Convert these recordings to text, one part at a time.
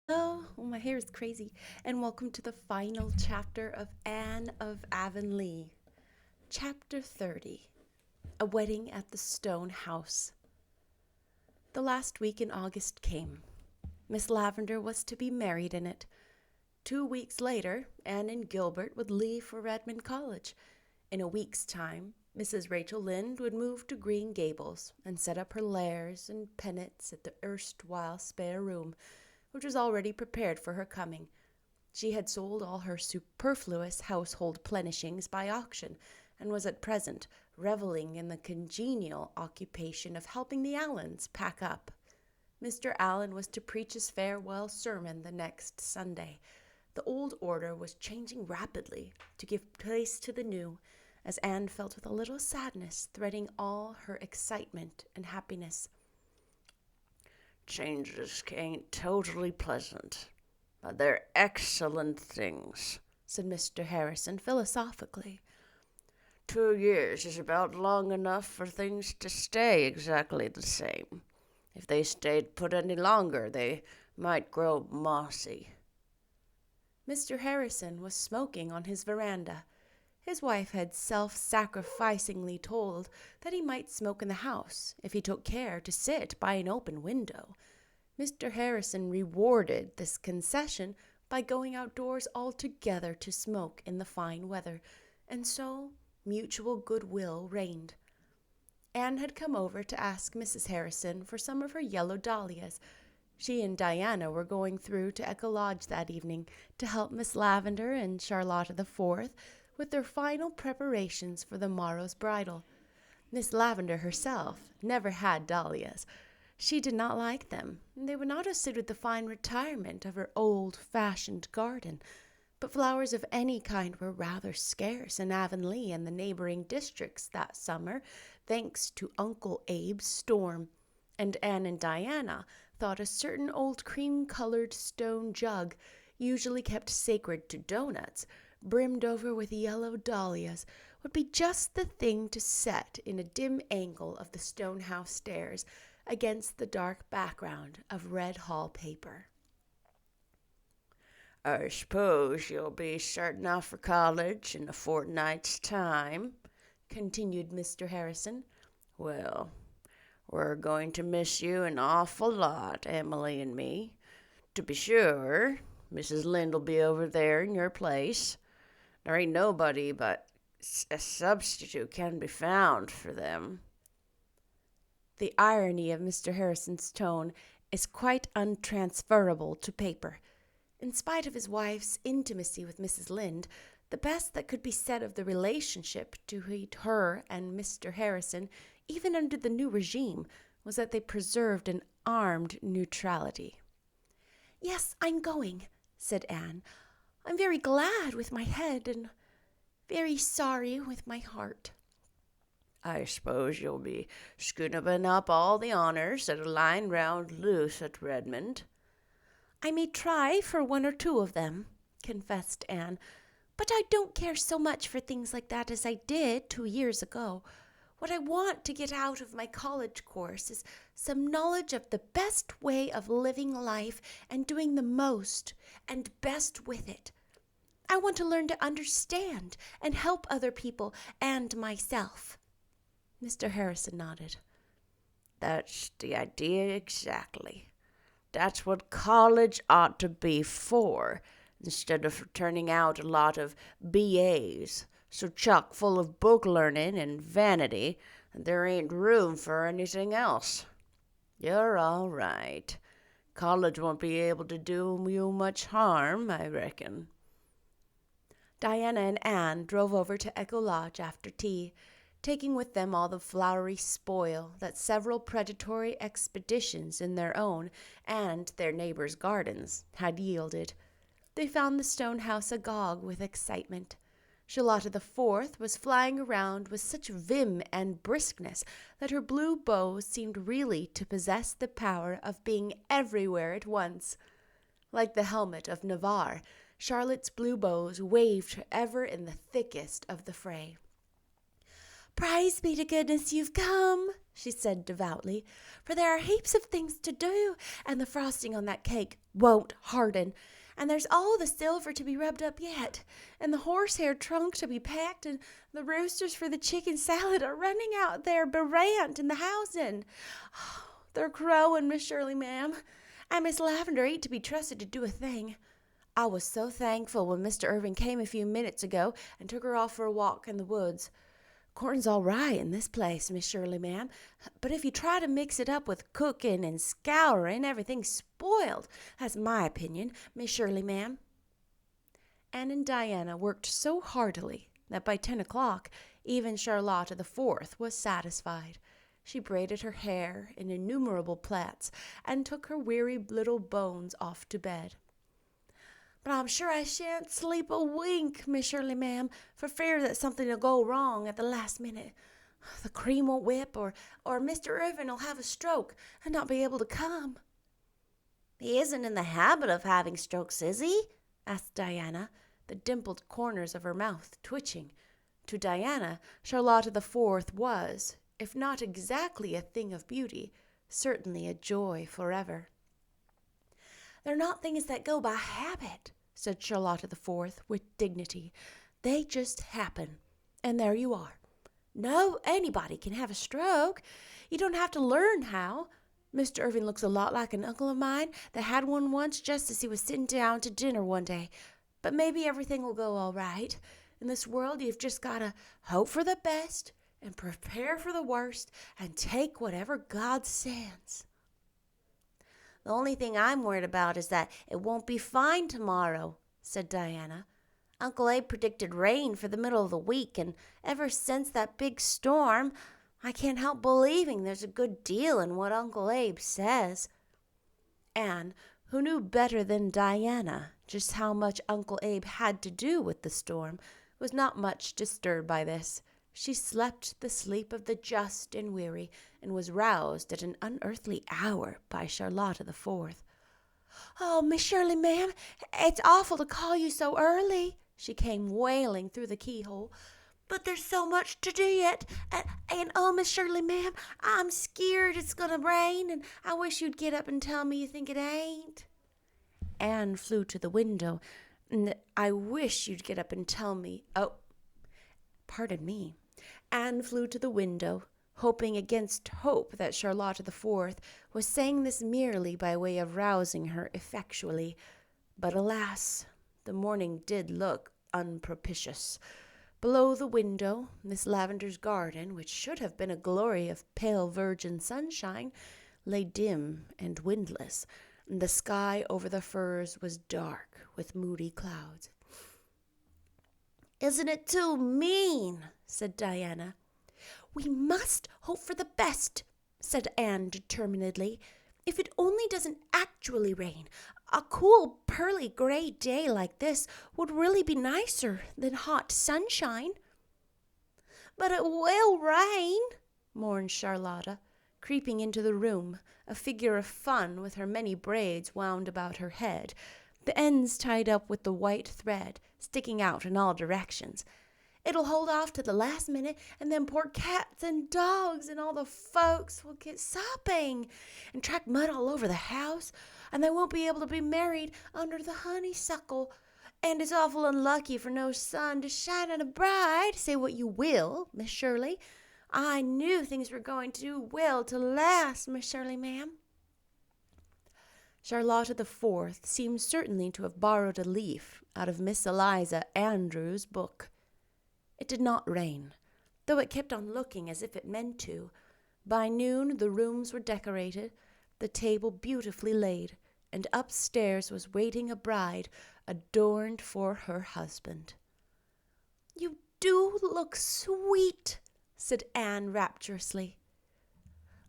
Hello, my hair is crazy, and welcome to the final chapter of Anne of Avonlea. Chapter 30, A Wedding at the Stone House. The last week in August came. Miss Lavendar was to be married in it. 2 weeks later, Anne and Gilbert would leave for Redmond College. In a week's time, Mrs. Rachel Lynde would move to Green Gables and set up her lairs and penates at the erstwhile spare room, which was already prepared for her coming. She had sold all her superfluous household plenishings by auction, and was at present reveling in the congenial occupation of helping the Allens pack up. Mr. Allen was to preach his farewell sermon the next Sunday. The old order was changing rapidly to give place to the new, as Anne felt with a little sadness threading all her excitement and happiness. Changes ain't totally pleasant, but they're excellent things, said Mr. Harrison philosophically. 2 years is about long enough for things to stay exactly the same. If they stayed put any longer, they might grow mossy. Mr. Harrison was smoking on his veranda. His wife had self-sacrificingly told that he might smoke in the house if he took care to sit by an open window. Mr. Harrison rewarded this concession by going outdoors altogether to smoke in the fine weather, and so mutual goodwill reigned. Anne had come over to ask Mrs. Harrison for some of her yellow dahlias. She and Diana were going through to Echo Lodge that evening to help Miss Lavendar and Charlotta the Fourth with their final preparations for the morrow's bridal. Miss Lavendar herself never had dahlias. She did not like them. They would not have suited the fine retirement of her old-fashioned garden, but flowers of any kind were rather scarce in Avonlea and the neighboring districts that summer, thanks to Uncle Abe's storm, and Anne and Diana thought a certain old cream-colored stone jug, usually kept sacred to doughnuts, brimmed over with yellow dahlias, would be just the thing to set in a dim angle of the stone house stairs against the dark background of red hall paper. I suppose you'll be starting off for college in a fortnight's time, continued Mr. Harrison. Well, we're going to miss you an awful lot, Emily and me. To be sure, Mrs. Lynde'll be over there in your place. There ain't nobody but a substitute can be found for them. The irony of Mr. Harrison's tone is quite untransferable to paper. In spite of his wife's intimacy with Mrs. Lynde, the best that could be said of the relationship between her and Mr. Harrison, even under the new regime, was that they preserved an armed neutrality. "Yes, I'm going," said Anne. "I'm very glad with my head and very sorry with my heart." I suppose you'll be scooping up all the honors that are lying round loose at Redmond. "I may try for one or two of them," confessed Anne, "but I don't care so much for things like that as I did 2 years ago. What I want to get out of my college course is some knowledge of the best way of living life and doing the most and best with it. I want to learn to understand and help other people and myself." Mr. Harrison nodded. That's the idea exactly. That's what college ought to be for, instead of turning out a lot of B.A.s, so chock full of book learning and vanity that there ain't room for anything else. You're all right. College won't be able to do you much harm, I reckon. Diana and Anne drove over to Echo Lodge after tea, taking with them all the flowery spoil that several predatory expeditions in their own and their neighbors' gardens had yielded. They found the stone house agog with excitement. Charlotta the Fourth was flying around with such vim and briskness that her blue bow seemed really to possess the power of being everywhere at once. Like the helmet of Navarre, Charlotte's blue bows waved ever in the thickest of the fray. Praise be to goodness you've come, she said devoutly, for there are heaps of things to do, and the frosting on that cake won't harden, and there's all the silver to be rubbed up yet, and the horsehair trunk to be packed, and the roosters for the chicken salad are running out there berant in the housing. They're crowing, Miss Shirley, ma'am, and Miss Lavender ain't to be trusted to do a thing. I was so thankful when Mr. Irving came a few minutes ago and took her off for a walk in the woods. Corn's all right in this place, Miss Shirley, ma'am, but if you try to mix it up with cooking and scouring, everything's spoiled. That's my opinion, Miss Shirley, ma'am. Anne and Diana worked so heartily that by 10 o'clock, even Charlotta the Fourth was satisfied. She braided her hair in innumerable plaits and took her weary little bones off to bed. But I'm sure I shan't sleep a wink, Miss Shirley, ma'am, for fear that something'll go wrong at the last minute. The cream won't whip, or Mr. Irving'll have a stroke and not be able to come. He isn't in the habit of having strokes, is he? Asked Diana, the dimpled corners of her mouth twitching. To Diana, Charlotta the Fourth was, if not exactly a thing of beauty, certainly a joy forever. They're not things that go by habit, said Charlotta the Fourth with dignity. They just happen, and there you are. No, anybody can have a stroke. You don't have to learn how. Mr. Irving looks a lot like an uncle of mine that had one once just as he was sitting down to dinner one day. But maybe everything will go all right. In this world, you've just got to hope for the best and prepare for the worst and take whatever God sends. The only thing I'm worried about is that it won't be fine tomorrow, said Diana. Uncle Abe predicted rain for the middle of the week, and ever since that big storm, I can't help believing there's a good deal in what Uncle Abe says. Anne, who knew better than Diana just how much Uncle Abe had to do with the storm, was not much disturbed by this. She slept the sleep of the just and weary, and was roused at an unearthly hour by Charlotta the Fourth. Oh, Miss Shirley, ma'am, it's awful to call you so early, she came wailing through the keyhole. But there's so much to do yet, and oh, Miss Shirley, ma'am, I'm scared it's gonna rain, and I wish you'd get up and tell me you think it ain't. Anne flew to the window. I wish you'd get up and tell me. Oh, pardon me. Anne flew to the window, hoping against hope that Charlotta the Fourth was saying this merely by way of rousing her effectually. But alas, the morning did look unpropitious. Below the window, Miss Lavender's garden, which should have been a glory of pale virgin sunshine, lay dim and windless, and the sky over the firs was dark with moody clouds. Isn't it too mean? Said Diana. We must hope for the best, said Anne determinedly. If it only doesn't actually rain, a cool, pearly gray day like this would really be nicer than hot sunshine. But it will rain, mourned Charlotta, creeping into the room, a figure of fun with her many braids wound about her head, the ends tied up with the white thread, sticking out in all directions. It'll hold off to the last minute, and then poor cats and dogs and all the folks will get sopping and track mud all over the house, and they won't be able to be married under the honeysuckle. And it's awful unlucky for no sun to shine on a bride. Say what you will, Miss Shirley. I knew things were going to do well to last, Miss Shirley, ma'am. Charlotta the Fourth seemed certainly to have borrowed a leaf out of Miss Eliza Andrews' book. It did not rain, though it kept on looking as if it meant to. By noon the rooms were decorated, the table beautifully laid, and upstairs was waiting a bride adorned for her husband. You do look sweet, said Anne rapturously.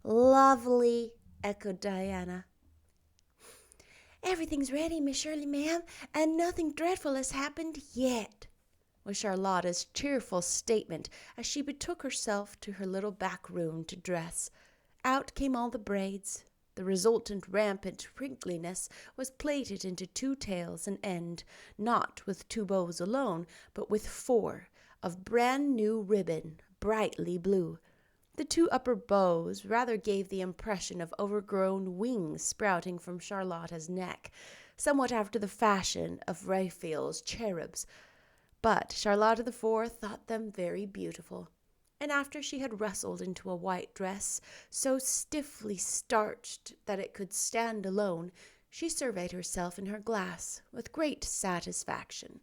Lovely, echoed Diana. Everything's ready, Miss Shirley, ma'am, and nothing dreadful has happened yet, was Charlotta's cheerful statement as she betook herself to her little back room to dress. Out came all the braids. The resultant rampant wrinkliness was plaited into 2 tails and end, not with 2 bows alone, but with 4, of brand-new ribbon, brightly blue. The two upper bows rather gave the impression of overgrown wings sprouting from Charlotta's neck, somewhat after the fashion of Raphael's cherubs. But Charlotta the Fourth thought them very beautiful, and after she had rustled into a white dress, so stiffly starched that it could stand alone, she surveyed herself in her glass with great satisfaction,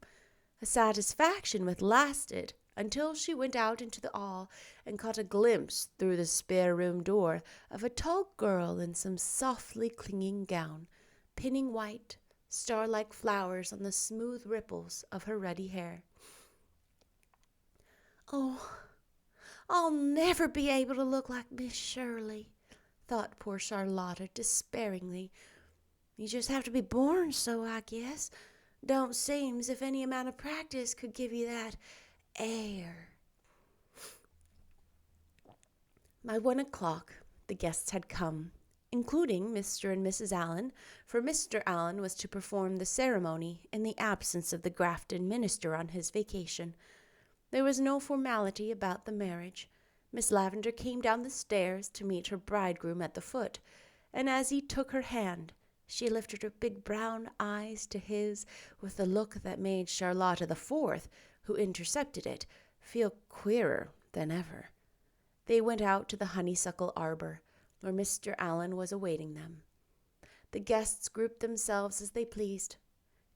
a satisfaction which lasted until she went out into the hall and caught a glimpse through the spare room door of a tall girl in some softly clinging gown, pinning white, star-like flowers on the smooth ripples of her ruddy hair. "Oh, I'll never be able to look like Miss Shirley," thought poor Charlotta despairingly. "You just have to be born so, I guess. Don't seem as if any amount of practice could give you that air." By 1 o'clock, the guests had come, including Mr. and Mrs. Allen, for Mr. Allen was to perform the ceremony in the absence of the Grafton minister on his vacation. There was no formality about the marriage. Miss Lavendar came down the stairs to meet her bridegroom at the foot, and as he took her hand, she lifted her big brown eyes to his with a look that made Charlotta the Fourth, who intercepted it, feel queerer than ever. They went out to the honeysuckle arbor, where Mr. Allen was awaiting them. The guests grouped themselves as they pleased.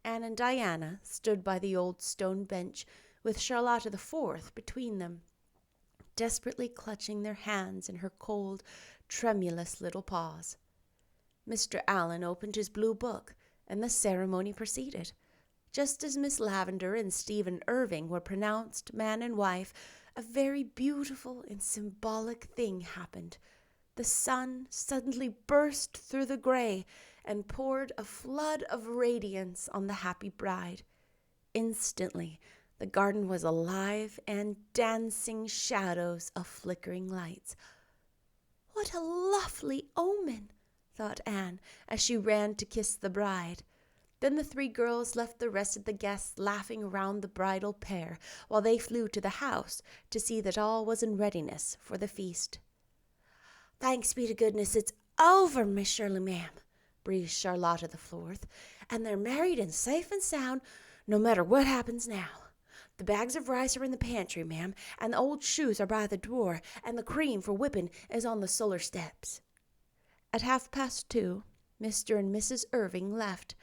Anne and Diana stood by the old stone bench, with Charlotta the Fourth between them, desperately clutching their hands in her cold, tremulous little paws. Mr. Allen opened his blue book, and the ceremony proceeded. Just as Miss Lavendar and Stephen Irving were pronounced man and wife, a very beautiful and symbolic thing happened. The sun suddenly burst through the gray and poured a flood of radiance on the happy bride. Instantly, the garden was alive and dancing shadows of flickering lights. "What a lovely omen," thought Anne, as she ran to kiss the bride. Then the three girls left the rest of the guests laughing around the bridal pair, while they flew to the house to see that all was in readiness for the feast. "Thanks be to goodness it's over, Miss Shirley, ma'am," breathed Charlotta the Fourth, "and they're married and safe and sound, no matter what happens now. The bags of rice are in the pantry, ma'am, and the old shoes are by the door, and the cream for whipping is on the cellar steps." At 2:30, Mr. and Mrs. Irving left,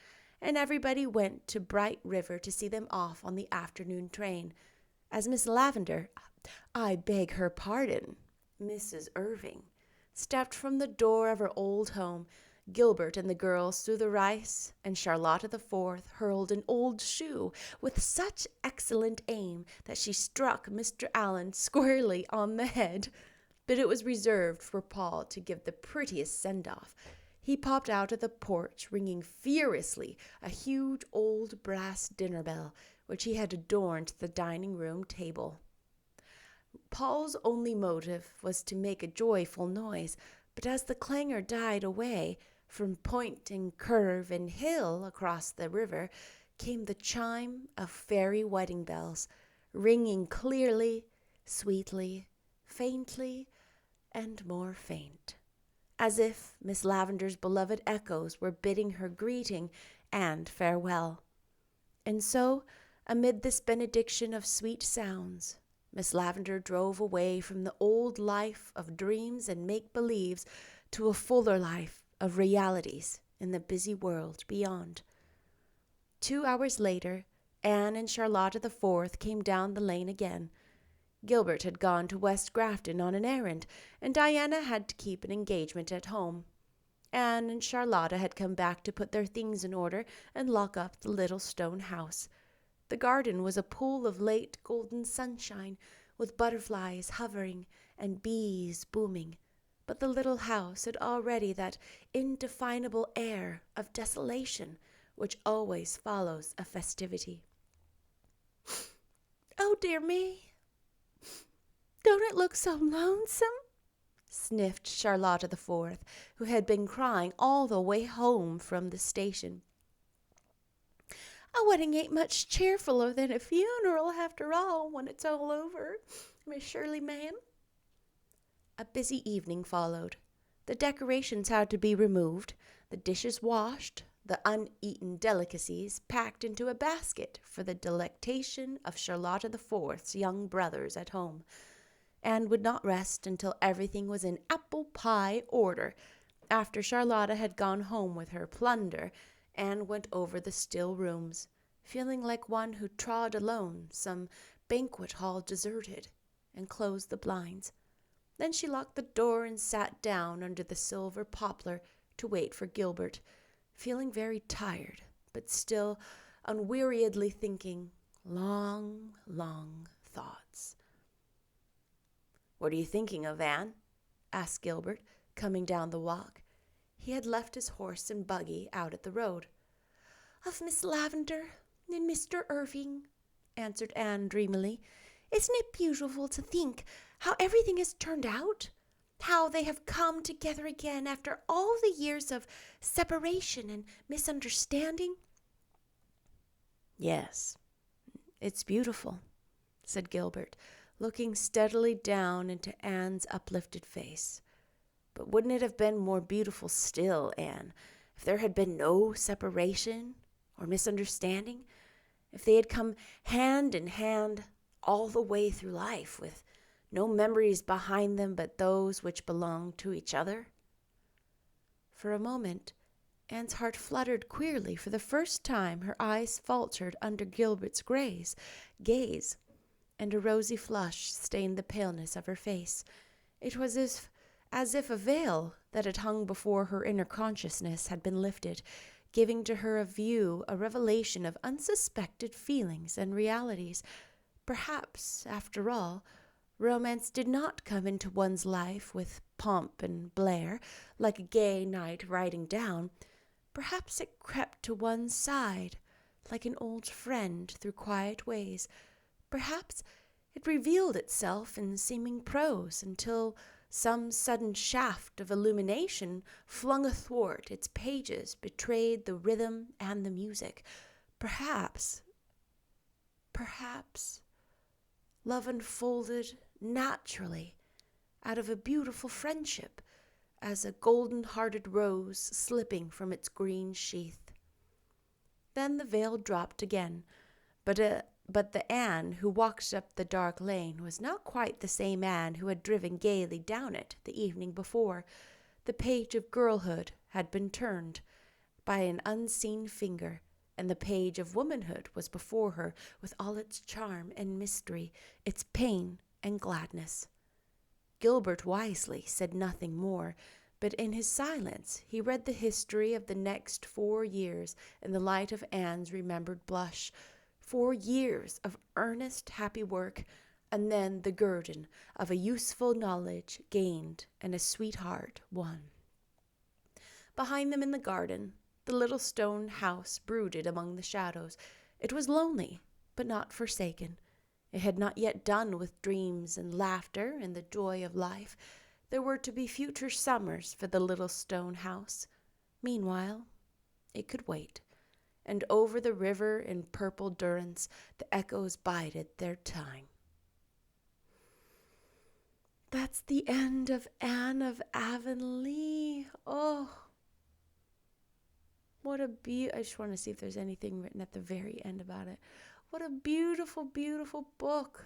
and everybody went to Bright River to see them off on the afternoon train. As Miss Lavendar, I beg her pardon, Mrs. Irving, stepped from the door of her old home, Gilbert and the girls threw the rice, and Charlotta the Fourth hurled an old shoe with such excellent aim that she struck Mr. Allen squarely on the head. But it was reserved for Paul to give the prettiest send-off. He popped out of the porch, ringing furiously a huge old brass dinner bell, which he had adorned the dining-room table. Paul's only motive was to make a joyful noise, but as the clangor died away, from point and curve and hill across the river came the chime of fairy wedding bells, ringing clearly, sweetly, faintly, and more faint, as if Miss Lavendar's beloved echoes were bidding her greeting and farewell. And so, amid this benediction of sweet sounds, Miss Lavendar drove away from the old life of dreams and make-believes to a fuller life of realities in the busy world beyond. 2 hours later, Anne and Charlotta the Fourth came down the lane again. Gilbert had gone to West Grafton on an errand, and Diana had to keep an engagement at home. Anne and Charlotta had come back to put their things in order and lock up the little stone house. The garden was a pool of late golden sunshine, with butterflies hovering and bees booming. But the little house had already that indefinable air of desolation which always follows a festivity. "Oh, dear me, don't it look so lonesome?" sniffed Charlotta the Fourth, who had been crying all the way home from the station. A wedding ain't much cheerfuller than a funeral after all, when it's all over, Miss Shirley, ma'am. A busy evening followed. The decorations had to be removed, the dishes washed, the uneaten delicacies packed into a basket for the delectation of Charlotta the Fourth's young brothers at home. Anne would not rest until everything was in apple pie order. After Charlotta had gone home with her plunder, Anne went over the still rooms, feeling like one who trod alone some banquet hall deserted, and closed the blinds. Then she locked the door and sat down under the silver poplar to wait for Gilbert, feeling very tired, but still unweariedly thinking long, long thoughts. "What are you thinking of, Anne?" asked Gilbert, coming down the walk. He had left his horse and buggy out at the road. Of Miss Lavendar and Mr. Irving, answered Anne dreamily. Isn't it beautiful to think how everything has turned out? How they have come together again after all the years of separation and misunderstanding? "Yes, it's beautiful," said Gilbert, looking steadily down into Anne's uplifted face. "But wouldn't it have been more beautiful still, Anne, if there had been no separation or misunderstanding? If they had come hand in hand all the way through life, with no memories behind them but those which belonged to each other?" For a moment, Anne's heart fluttered queerly. For the first time, her eyes faltered under Gilbert's gaze, and a rosy flush stained the paleness of her face. It was as if a veil that had hung before her inner consciousness had been lifted, giving to her a revelation of unsuspected feelings and realities. Perhaps, after all, romance did not come into one's life with pomp and blare, like a gay knight riding down. Perhaps it crept to one's side, like an old friend through quiet ways. Perhaps it revealed itself in seeming prose until some sudden shaft of illumination flung athwart its pages betrayed the rhythm and the music. Perhaps love unfolded naturally out of a beautiful friendship, as a golden-hearted rose slipping from its green sheath. Then the veil dropped again, but the Anne who walked up the dark lane was not quite the same Anne who had driven gaily down it the evening before. The page of girlhood had been turned by an unseen finger, and the page of womanhood was before her with all its charm and mystery, its pain and gladness. Gilbert wisely said nothing more, but in his silence he read the history of the next 4 years in the light of Anne's remembered blush. 4 years of earnest, happy work, and then the guerdon of a useful knowledge gained and a sweetheart won. Behind them in the garden, the little stone house brooded among the shadows. It was lonely, but not forsaken. It had not yet done with dreams and laughter and the joy of life. There were to be future summers for the little stone house. Meanwhile, it could wait, and over the river in purple durance the echoes bided their time. That's the end of Anne of Avonlea. Oh, what a I just want to see if there's anything written at the very end about it. What a beautiful, beautiful book.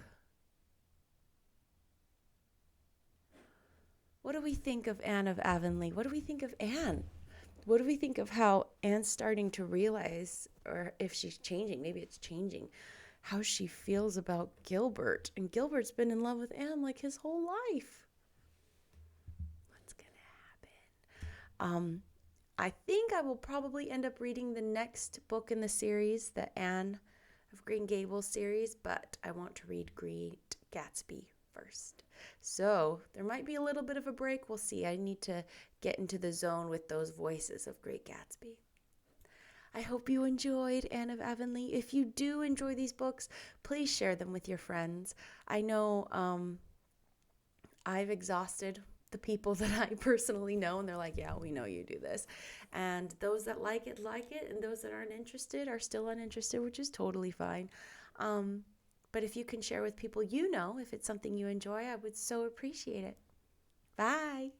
What do we think of Anne of Avonlea? What do we think of Anne? What do we think of how Anne's starting to realize, or if she's changing, maybe it's changing, how she feels about Gilbert? And Gilbert's been in love with Anne like his whole life. What's going to happen? I think I will probably end up reading the next book in the series, the Anne of Green Gables series, but I want to read Great Gatsby first. So there might be a little bit of a break. We'll see. I need to get into the zone with those voices of Great Gatsby. I hope you enjoyed Anne of Avonlea. If you do enjoy these books, please share them with your friends. I know I've exhausted the people that I personally know, and they're like, yeah, we know you do this. And those that like it, and those that aren't interested are still uninterested, which is totally fine. But if you can share with people you know, if it's something you enjoy, I would so appreciate it. Bye.